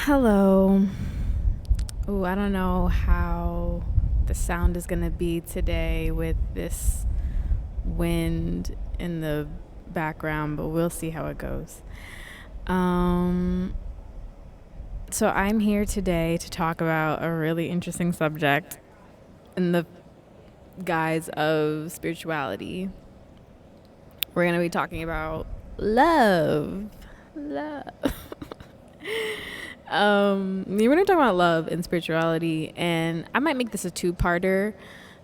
Hello. Ooh, I don't know how the sound is going to be today with this wind in the background, but we'll see how it goes. Um, so I'm here today to talk about a really interesting subject in the guise of spirituality. We're going to be talking about love. Love. We're going to talk about love and spirituality, and I might make this a two-parter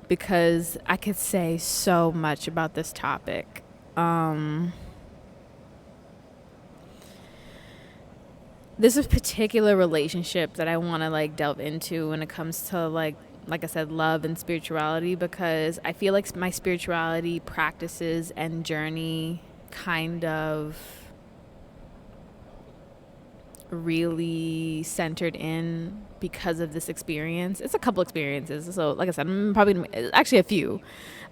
because I could say so much about this topic. There's a particular relationship that I want to delve into when it comes to like I said, love and spirituality, because I feel like my spirituality practices and journey kind of really centered in because of this experience. It's a couple experiences. So like I said, I'm probably actually a few.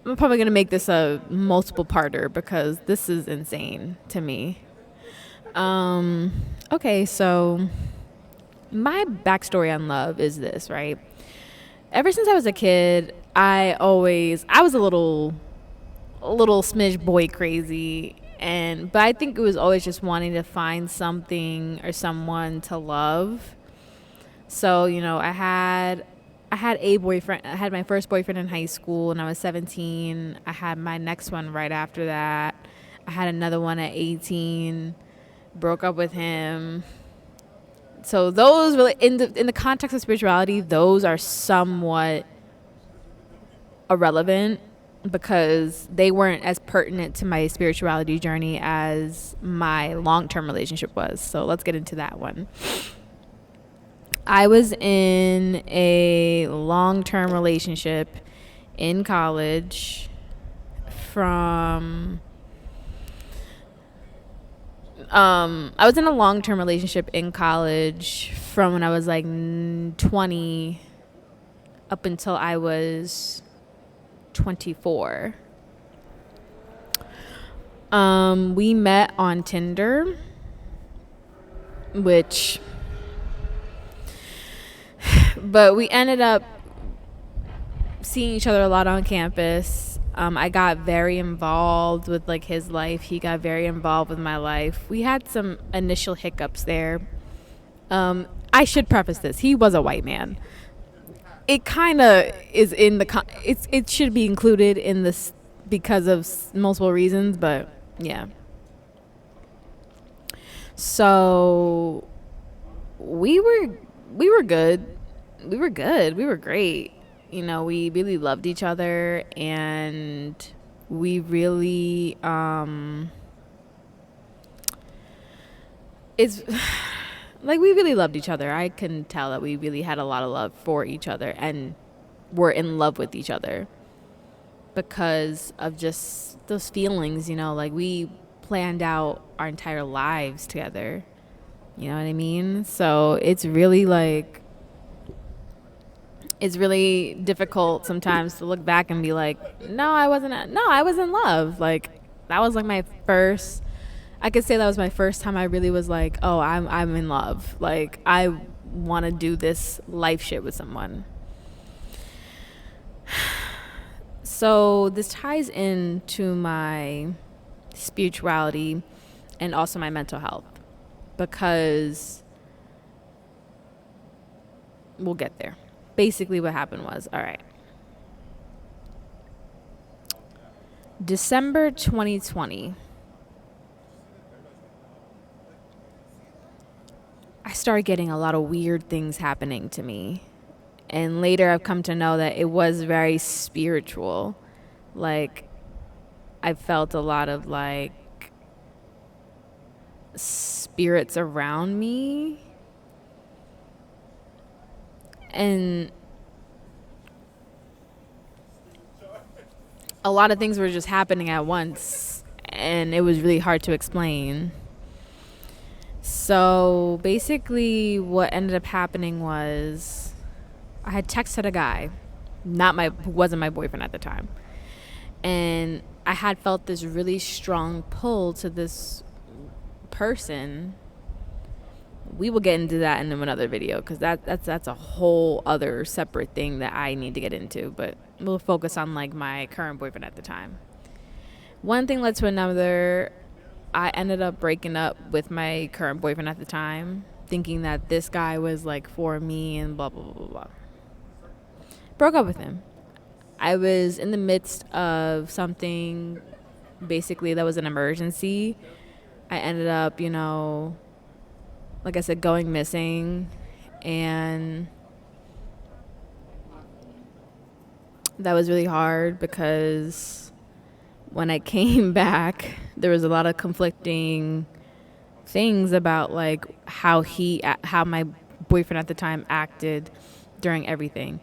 I'm probably going to make this a multiple parter because this is insane to me. Okay, so my backstory on love is this, right? Ever since I was a kid, I was a little smidge boy crazy, but I think it was always just wanting to find something or someone to love. So, I had a boyfriend. I had my first boyfriend in high school when I was 17. I had my next one right after that. I had another one at 18. Broke up with him. So those really, in the context of spirituality, those are somewhat irrelevant because they weren't as pertinent to my spirituality journey as my long-term relationship was. So let's get into that one. I was in a long-term relationship in college I was in a long-term relationship in college from when I was 20 up until I was 24. We met on Tinder, but we ended up seeing each other a lot on campus. I got very involved with his life. He got very involved with my life. We had some initial hiccups there. I should preface this. He was a white man. It kind of is it should be included in this because of multiple reasons, but yeah. So we were good. We were good. We were great. We really loved each other, and we really it's we really loved each other. I can tell that we really had a lot of love for each other and were in love with each other because of just those feelings, we planned out our entire lives together. You know what I mean? So it's really it's really difficult sometimes to look back and be like, no, I was in love. That was my first, I could say that was my first time I really was like, oh, I'm in love. I want to do this life shit with someone. So this ties into my spirituality and also my mental health, because we'll get there. Basically what happened was, all right, December 2020, I started getting a lot of weird things happening to me. And later I've come to know that it was very spiritual. I felt a lot of spirits around me. And a lot of things were just happening at once, and it was really hard to explain. So basically what ended up happening was I had texted a guy, who wasn't my boyfriend at the time. And I had felt this really strong pull to this person we will get into that in another video because that's a whole other separate thing that I need to get into. But we'll focus on like my current boyfriend at the time. One thing led to another. I ended up breaking up with my current boyfriend at the time, thinking that this guy was like for me and blah blah blah blah blah. Broke up with him. I was in the midst of something basically that was an emergency. I ended up, like I said, going missing, and that was really hard because when I came back, there was a lot of conflicting things about like how my boyfriend at the time acted during everything.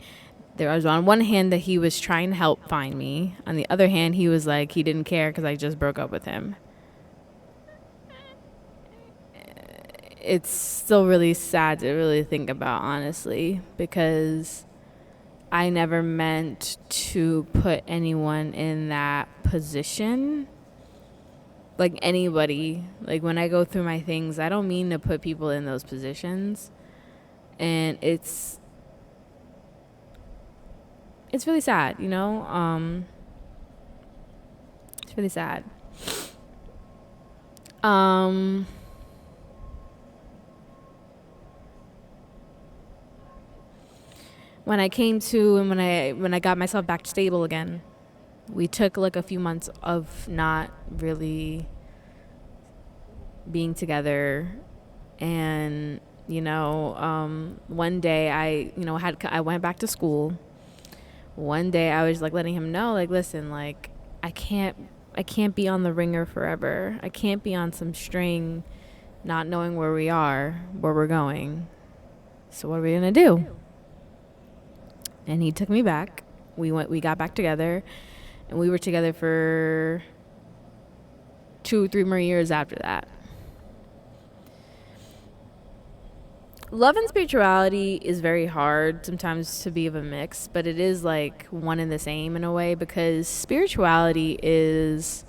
There was on one hand that he was trying to help find me. On the other hand, he was like he didn't care because I just broke up with him. It's still really sad to really think about, honestly, because I never meant to put anyone in that position. Like anybody, like when I go through my things, I don't mean to put people in those positions. And it's really sad, It's really sad. When I came to and when I got myself back stable again, we took like a few months of not really being together, and one day I went back to school. One day I was like letting him know, like, listen, like I can't be on the ringer forever. I can't be on some string not knowing where we're going. So what are we gonna do? And he took me back. We got back together, and we were together for 2-3 more years after that. Love and spirituality is very hard sometimes to be of a mix, but it is like one and the same in a way, because spirituality is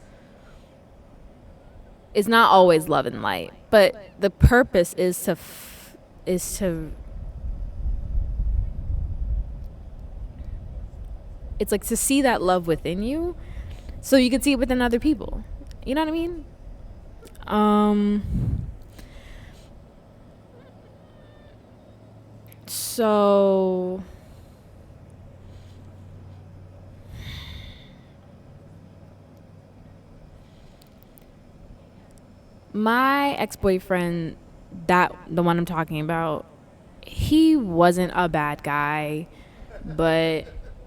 not always love and light, but the purpose is to it's like to see that love within you so you can see it within other people. You know what I mean? So my ex-boyfriend, the one I'm talking about, he wasn't a bad guy, but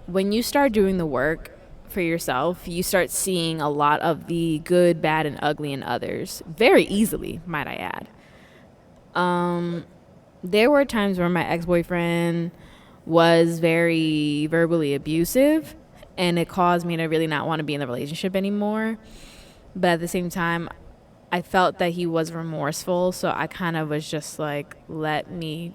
when you start doing the work for yourself, you start seeing a lot of the good, bad, and ugly in others very easily, might I add. There were times where my ex-boyfriend was very verbally abusive, and it caused me to really not want to be in the relationship anymore. But at the same time, I felt that he was remorseful, so I kind of was just like, let me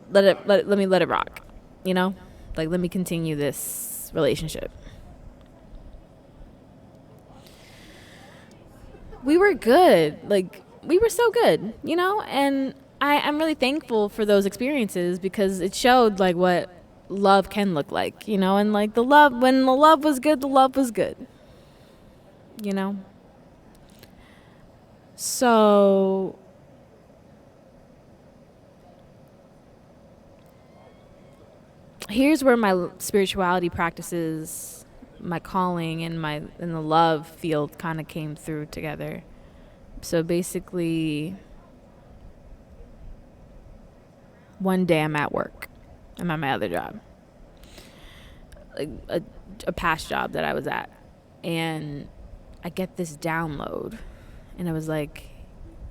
let it rock, like let me continue this relationship. We were good. Like, we were so good, and I'm really thankful for those experiences because it showed like what love can look like, and like when the love was good, So here's where my spirituality practices, my calling, and the love field kind of came through together. So basically, one day I'm at work. I'm at my other job, like a past job that I was at, and I get this download, and it was like,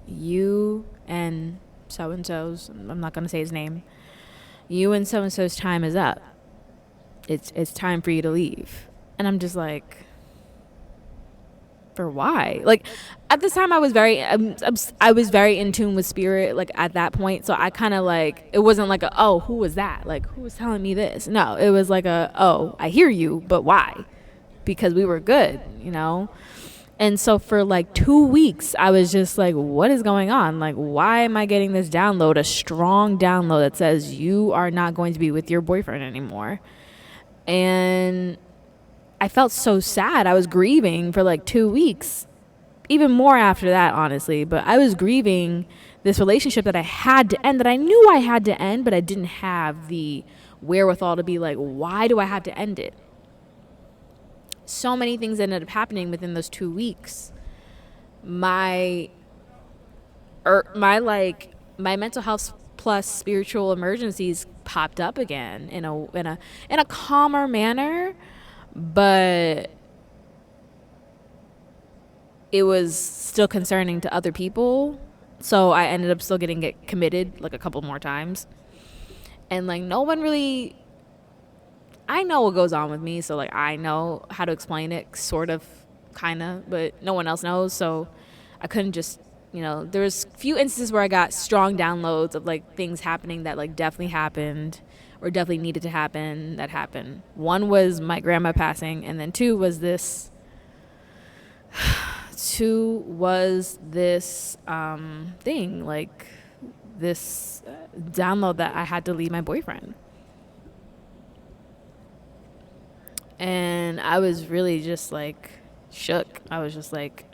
you and so-and-so's, I'm not going to say his name, you and so-and-so's time is up. It's time for you to leave. And I'm just like, for why? Like, at this time I was very in tune with spirit, like at that point. So I kind of like, it wasn't like who was that? Like, who was telling me this? No, it was like I hear you, but why? Because we were good, And so for like 2 weeks, I was just like, what is going on? Like, why am I getting this download, a strong download that says you are not going to be with your boyfriend anymore? And I felt so sad. I was grieving for like 2 weeks, even more after that, honestly. But I was grieving this relationship that I had to end, that I knew I had to end, but I didn't have the wherewithal to be like, why do I have to end it? So many things ended up happening within those 2 weeks. My mental health plus spiritual emergencies popped up again in a calmer manner, but it was still concerning to other people. So I ended up still getting committed like a couple more times. And like no one really, I know what goes on with me, so like I know how to explain it, sort of, kind of, but no one else knows. So I couldn't just, there was a few instances where I got strong downloads of like things happening that like definitely happened or definitely needed to happen that happened. One was my grandma passing, and then two was this thing, like this download that I had to leave my boyfriend. And I was really just like shook. I was just like,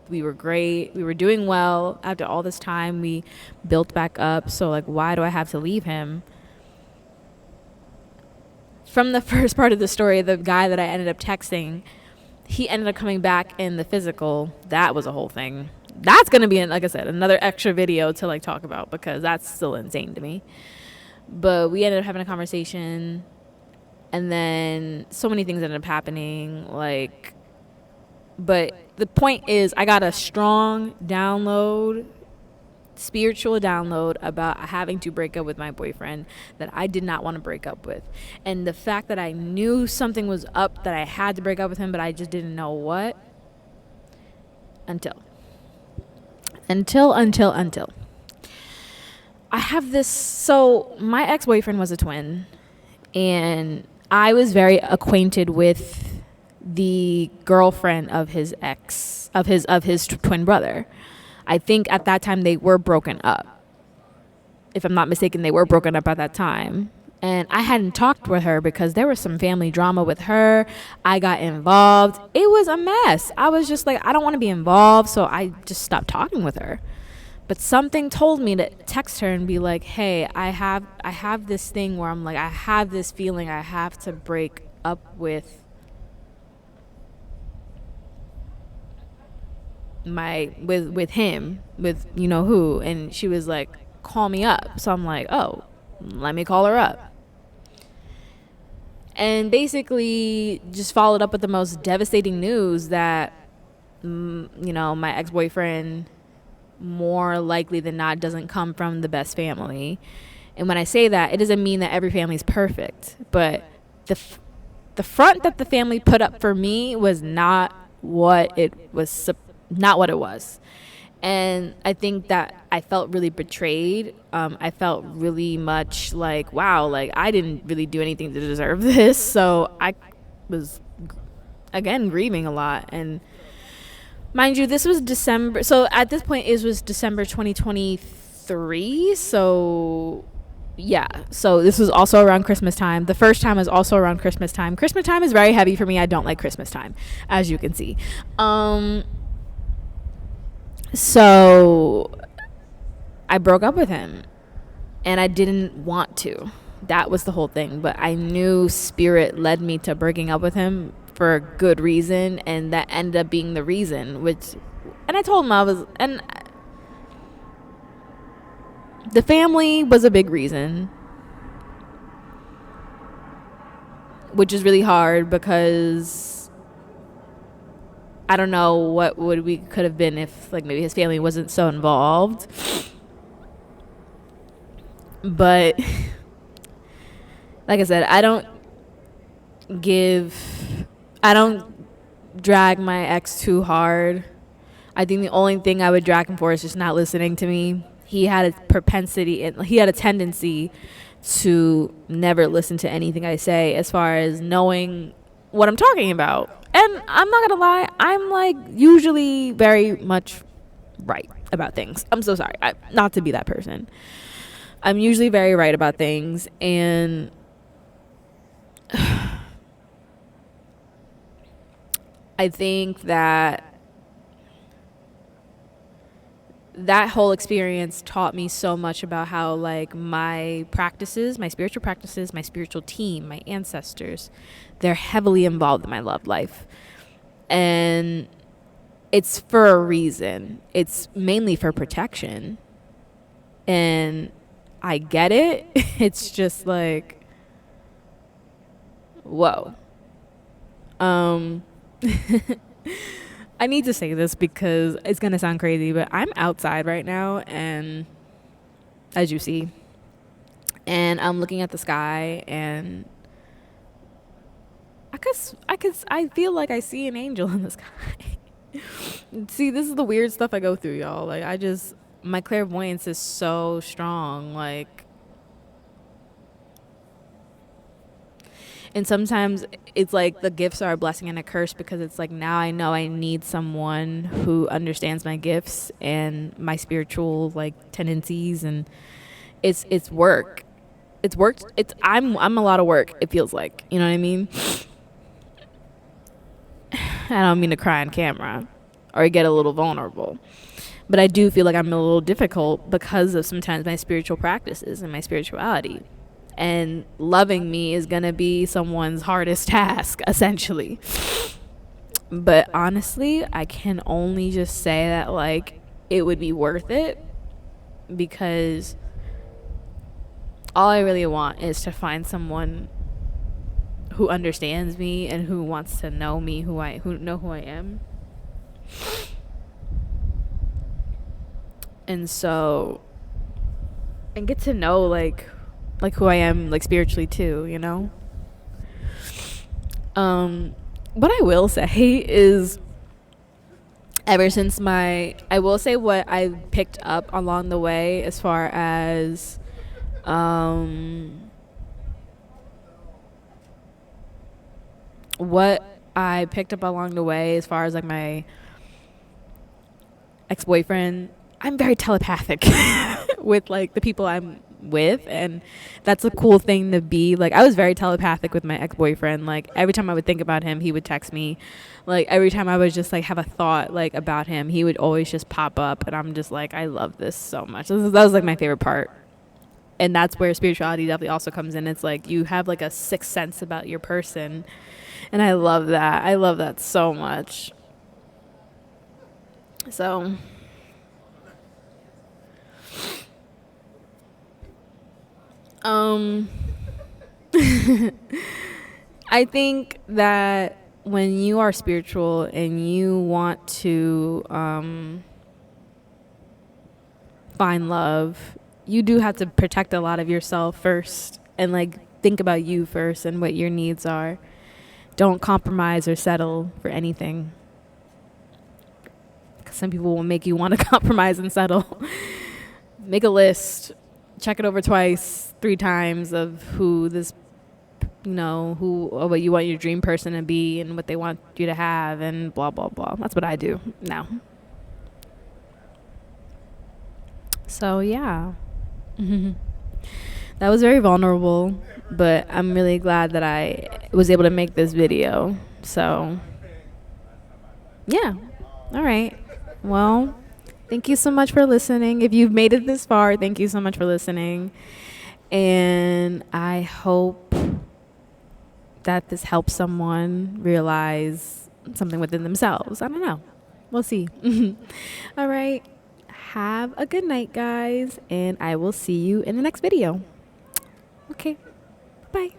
we were great. We were doing well. After all this time, we built back up. So like, why do I have to leave him? From the first part of the story, the guy that I ended up texting, he ended up coming back in the physical. That was a whole thing. That's going to be, like I said, another extra video to like talk about, because that's still insane to me. But we ended up having a conversation, and then so many things ended up happening. Like, but the point is, I got a strong download, spiritual download about having to break up with my boyfriend that I did not want to break up with. And the fact that I knew something was up, that I had to break up with him, but I just didn't know what, until I have this. So my ex-boyfriend was a twin, and I was very acquainted with the girlfriend of his ex, of his twin brother. I think at that time they were broken up. If I'm not mistaken, they were broken up at that time. And I hadn't talked with her because there was some family drama with her. I got involved. It was a mess. I was just like, I don't want to be involved, so I just stopped talking with her. But something told me to text her and be like, hey, I have this thing where I'm like, I have this feeling I have to break up with with him, with you know who. And she was like, call me up. So I'm like, oh, let me call her up. And basically just followed up with the most devastating news that my ex-boyfriend more likely than not doesn't come from the best family. And when I say that, it doesn't mean that every family is perfect, but the front that the family put up for me was not what it was. And I think that I felt really betrayed. I felt really much like, wow, like I didn't really do anything to deserve this. So I was, again, grieving a lot. And mind you, this was December. So at this point, it was December 2023. So yeah. So this was also around Christmas time. The first time was also around Christmas time. Christmas time is very heavy for me. I don't like Christmas time, as you can see. So I broke up with him, and I didn't want to. That was the whole thing. But I knew spirit led me to breaking up with him for a good reason, and that ended up being the reason. And I told him and the family was a big reason, which is really hard because I don't know what we could have been if like maybe his family wasn't so involved. But like I said, I don't drag my ex too hard. I think the only thing I would drag him for is just not listening to me. He had a tendency to never listen to anything I say, as far as knowing what I'm talking about. And I'm not gonna lie, I'm like usually very much right about things. I'm so sorry, not to be that person. I'm usually very right about things, and I think that whole experience taught me so much about how like my practices, my spiritual practices, my spiritual team, my ancestors, they're heavily involved in my love life. And it's for a reason. It's mainly for protection. And I get it. It's just like, whoa. I need to say this because it's going to sound crazy, but I'm outside right now, and as you see, and I'm looking at the sky, and I feel like I see an angel in the sky. See, this is the weird stuff I go through, y'all. Like, my clairvoyance is so strong. Like, and sometimes it's like the gifts are a blessing and a curse, because it's like now I know I need someone who understands my gifts and my spiritual like tendencies, and it's work. It's work. I'm a lot of work, it feels like. You know what I mean? I don't mean to cry on camera or get a little vulnerable, but I do feel like I'm a little difficult because of sometimes my spiritual practices and my spirituality. And loving me is going to be someone's hardest task, essentially. But honestly, I can only just say that, like, it would be worth it, because all I really want is to find someone who understands me and who wants to know me, who know who I am. And so, and get to know like who I am, like, spiritually too, you know? What I will say is, ever since I will say what I picked up along the way as far as, what I picked up along the way as far as like my ex-boyfriend, I'm very telepathic with like the people I'm with, and that's a cool thing to be. Like, I was very telepathic with my ex-boyfriend. Like, every time I would think about him, he would text me. Like, every time I would just like have a thought like about him, he would always just pop up, and I'm just like, I love this so much. That was like my favorite part. And that's where spirituality definitely also comes in. It's like you have like a sixth sense about your person, and I love that so much. So I think that when you are spiritual and you want to find love, you do have to protect a lot of yourself first, and like think about you first and what your needs are. Don't compromise or settle for anything, because some people will make you want to compromise and settle. Make a list, check it over twice, 3 times of who this, who or what you want your dream person to be and what they want you to have, and blah blah blah. That's what I do now. So yeah. That was very vulnerable, but I'm really glad that I was able to make this video. So yeah. All right. Well, thank you so much for listening. If you've made it this far, thank you so much for listening. And I hope that this helps someone realize something within themselves. I don't know. We'll see. All right. Have a good night, guys. And I will see you in the next video. Okay. Bye.